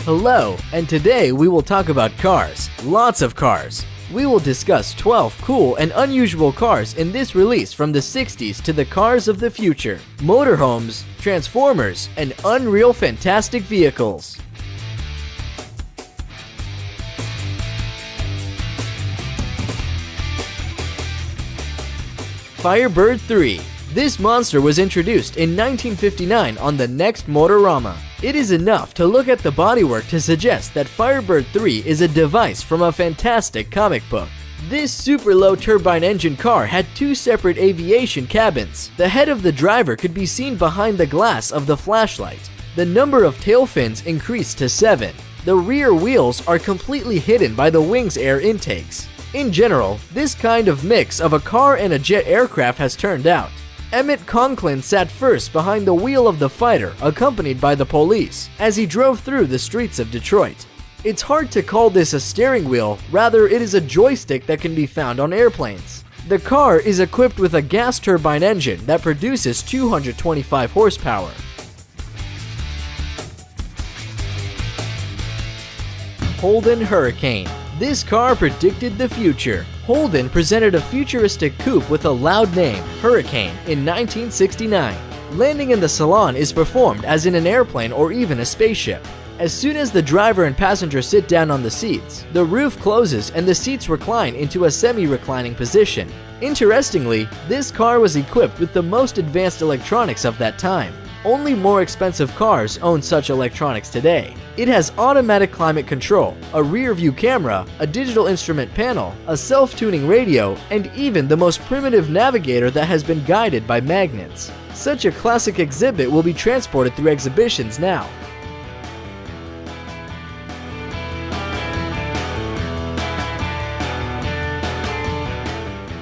Hello, and today we will talk about cars. Lots of cars. We will discuss 12 cool and unusual cars in this release from the 60s to the cars of the future, motorhomes, transformers, and unreal fantastic vehicles. Firebird 3. This monster was introduced in 1959 on the Next Motorama. It is enough to look at the bodywork to suggest that Firebird 3 is a device from a fantastic comic book. This super low turbine engine car had two separate aviation cabins. The head of the driver could be seen behind the glass of the flashlight. The number of tail fins increased to 7. The rear wheels are completely hidden by the wing's air intakes. In general, this kind of mix of a car and a jet aircraft has turned out. Emmett Conklin sat first behind the wheel of the fighter, accompanied by the police, as he drove through the streets of Detroit. It's hard to call this a steering wheel, rather it is a joystick that can be found on airplanes. The car is equipped with a gas turbine engine that produces 225 horsepower. Holden Hurricane. This car predicted the future. Holden presented a futuristic coupe with a loud name, Hurricane, in 1969. Landing in the salon is performed as in an airplane or even a spaceship. As soon as the driver and passenger sit down on the seats, the roof closes and the seats recline into a semi-reclining position. Interestingly, this car was equipped with the most advanced electronics of that time. Only more expensive cars own such electronics today. It has automatic climate control, a rear-view camera, a digital instrument panel, a self-tuning radio, and even the most primitive navigator that has been guided by magnets. Such a classic exhibit will be transported through exhibitions now.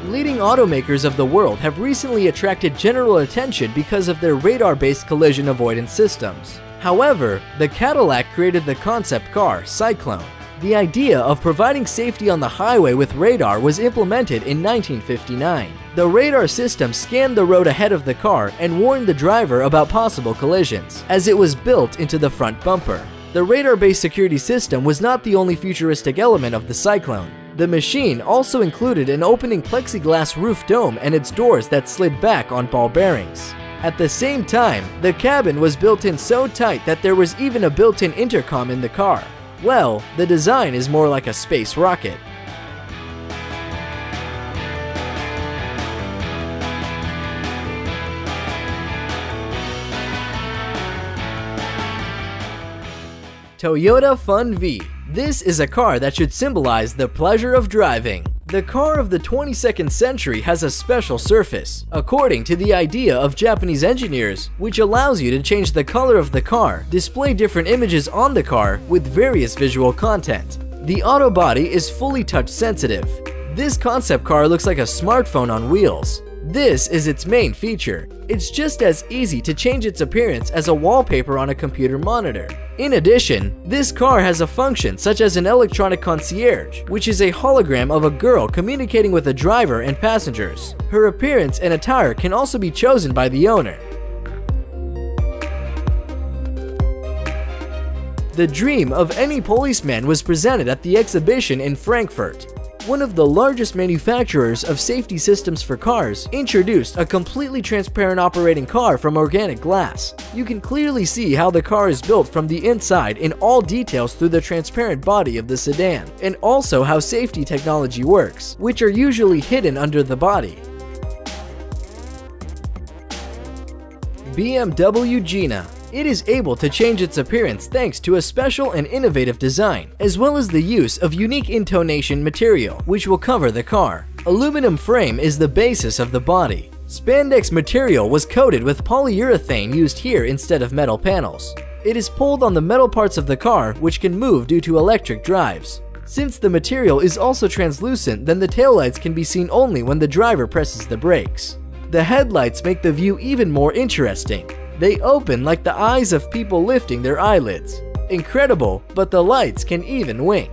Leading automakers of the world have recently attracted general attention because of their radar-based collision avoidance systems. However, the Cadillac created the concept car, Cyclone. The idea of providing safety on the highway with radar was implemented in 1959. The radar system scanned the road ahead of the car and warned the driver about possible collisions, as it was built into the front bumper. The radar-based security system was not the only futuristic element of the Cyclone. The machine also included an opening plexiglass roof dome and its doors that slid back on ball bearings. At the same time, the cabin was built in so tight that there was even a built-in intercom in the car. Well, the design is more like a space rocket. Toyota Fun V. This is a car that should symbolize the pleasure of driving. The car of the 22nd century has a special surface, according to the idea of Japanese engineers, which allows you to change the color of the car, display different images on the car with various visual content. The auto body is fully touch sensitive. This concept car looks like a smartphone on wheels. This is its main feature. It's just as easy to change its appearance as a wallpaper on a computer monitor. In addition, this car has a function such as an electronic concierge, which is a hologram of a girl communicating with a driver and passengers. Her appearance and attire can also be chosen by the owner. The dream of any policeman was presented at the exhibition in Frankfurt. One of the largest manufacturers of safety systems for cars introduced a completely transparent operating car from organic glass. You can clearly see how the car is built from the inside in all details through the transparent body of the sedan, and also how safety technology works, which are usually hidden under the body. BMW Gina. It is able to change its appearance thanks to a special and innovative design, as well as the use of unique intonation material, which will cover the car. Aluminum frame is the basis of the body. Spandex material was coated with polyurethane used here instead of metal panels. It is pulled on the metal parts of the car, which can move due to electric drives. Since the material is also translucent, then the taillights can be seen only when the driver presses the brakes. The headlights make the view even more interesting. They open like the eyes of people lifting their eyelids. Incredible, but the lights can even wink.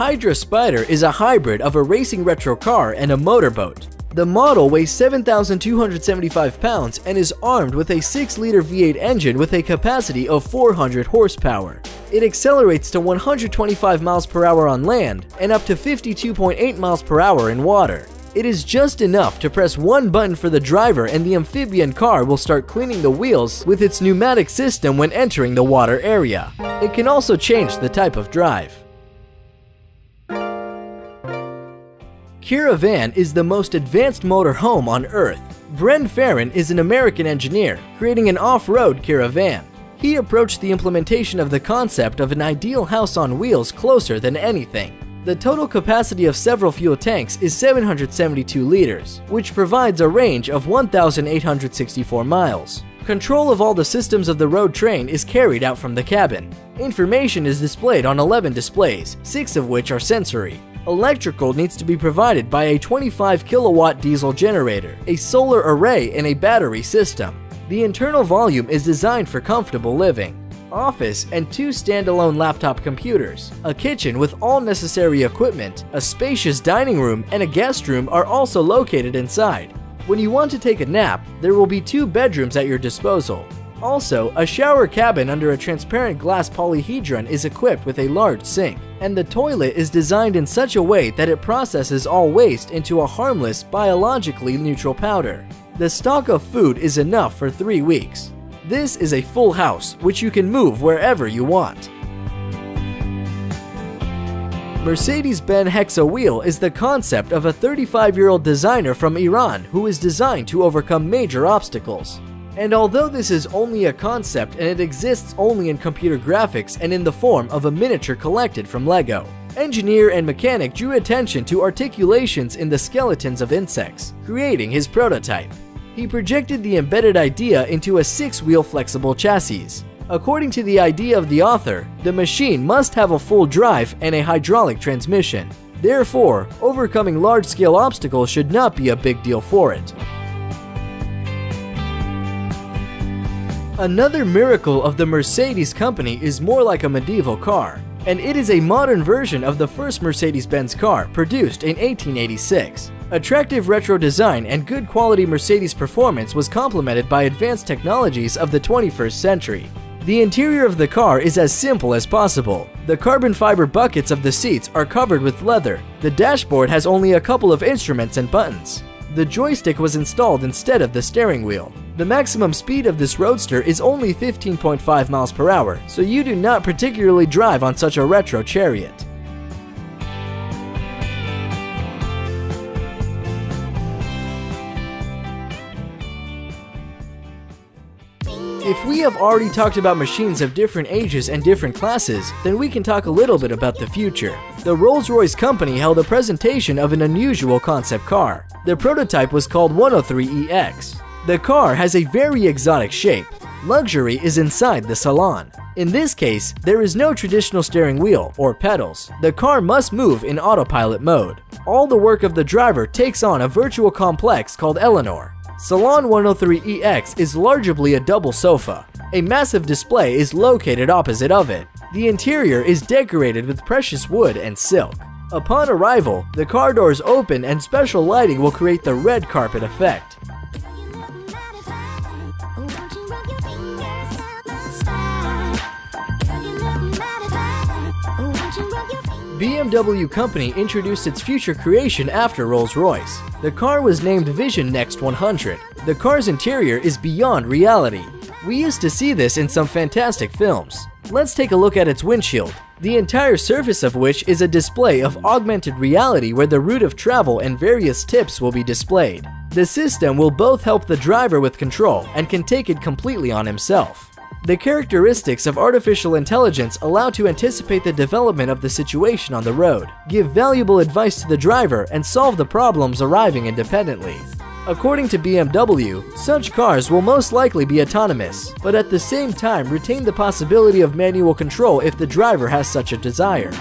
Hydra Spider is a hybrid of a racing retro car and a motorboat. The model weighs 7,275 pounds and is armed with a 6-liter V8 engine with a capacity of 400 horsepower. It accelerates to 125 miles per hour on land and up to 52.8 miles per hour in water. It is just enough to press one button for the driver and the amphibian car will start cleaning the wheels with its pneumatic system when entering the water area. It can also change the type of drive. Caravan is the most advanced motorhome on Earth. Bren Farron is an American engineer, creating an off-road caravan. He approached the implementation of the concept of an ideal house on wheels closer than anything. The total capacity of several fuel tanks is 772 liters, which provides a range of 1,864 miles. Control of all the systems of the road train is carried out from the cabin. Information is displayed on 11 displays, 6 of which are sensory. Electrical needs to be provided by a 25 kilowatt diesel generator, a solar array, and a battery system. The internal volume is designed for comfortable living. Office and 2 standalone laptop computers, a kitchen with all necessary equipment, a spacious dining room, and a guest room are also located inside. When you want to take a nap, there will be 2 bedrooms at your disposal. Also, a shower cabin under a transparent glass polyhedron is equipped with a large sink, and the toilet is designed in such a way that it processes all waste into a harmless, biologically neutral powder. The stock of food is enough for 3 weeks. This is a full house, which you can move wherever you want. Mercedes-Benz Hexa wheel is the concept of a 35-year-old designer from Iran who is designed to overcome major obstacles. And although this is only a concept and it exists only in computer graphics and in the form of a miniature collected from Lego, engineer and mechanic drew attention to articulations in the skeletons of insects, creating his prototype. He projected the embedded idea into a 6-wheel flexible chassis. According to the idea of the author, the machine must have a full drive and a hydraulic transmission. Therefore, overcoming large-scale obstacles should not be a big deal for it. Another miracle of the Mercedes company is more like a medieval car, and it is a modern version of the first Mercedes-Benz car produced in 1886. Attractive retro design and good quality Mercedes performance was complemented by advanced technologies of the 21st century. The interior of the car is as simple as possible. The carbon fiber buckets of the seats are covered with leather. The dashboard has only a couple of instruments and buttons. The joystick was installed instead of the steering wheel. The maximum speed of this roadster is only 15.5 miles per hour, so you do not particularly drive on such a retro chariot. If we have already talked about machines of different ages and different classes, then we can talk a little bit about the future. The Rolls-Royce company held a presentation of an unusual concept car. The prototype was called 103EX. The car has a very exotic shape. Luxury is inside the salon. In this case, there is no traditional steering wheel or pedals. The car must move in autopilot mode. All the work of the driver takes on a virtual complex called Eleanor. Salon 103EX is largely a double sofa. A massive display is located opposite of it. The interior is decorated with precious wood and silk. Upon arrival, the car doors open and special lighting will create the red carpet effect. BMW company introduced its future creation after Rolls-Royce. The car was named Vision Next 100. The car's interior is beyond reality. We used to see this in some fantastic films. Let's take a look at its windshield, the entire surface of which is a display of augmented reality where the route of travel and various tips will be displayed. The system will both help the driver with control and can take it completely on himself. The characteristics of artificial intelligence allow to anticipate the development of the situation on the road, give valuable advice to the driver, and solve the problems arriving independently. According to BMW, such cars will most likely be autonomous, but at the same time retain the possibility of manual control if the driver has such a desire.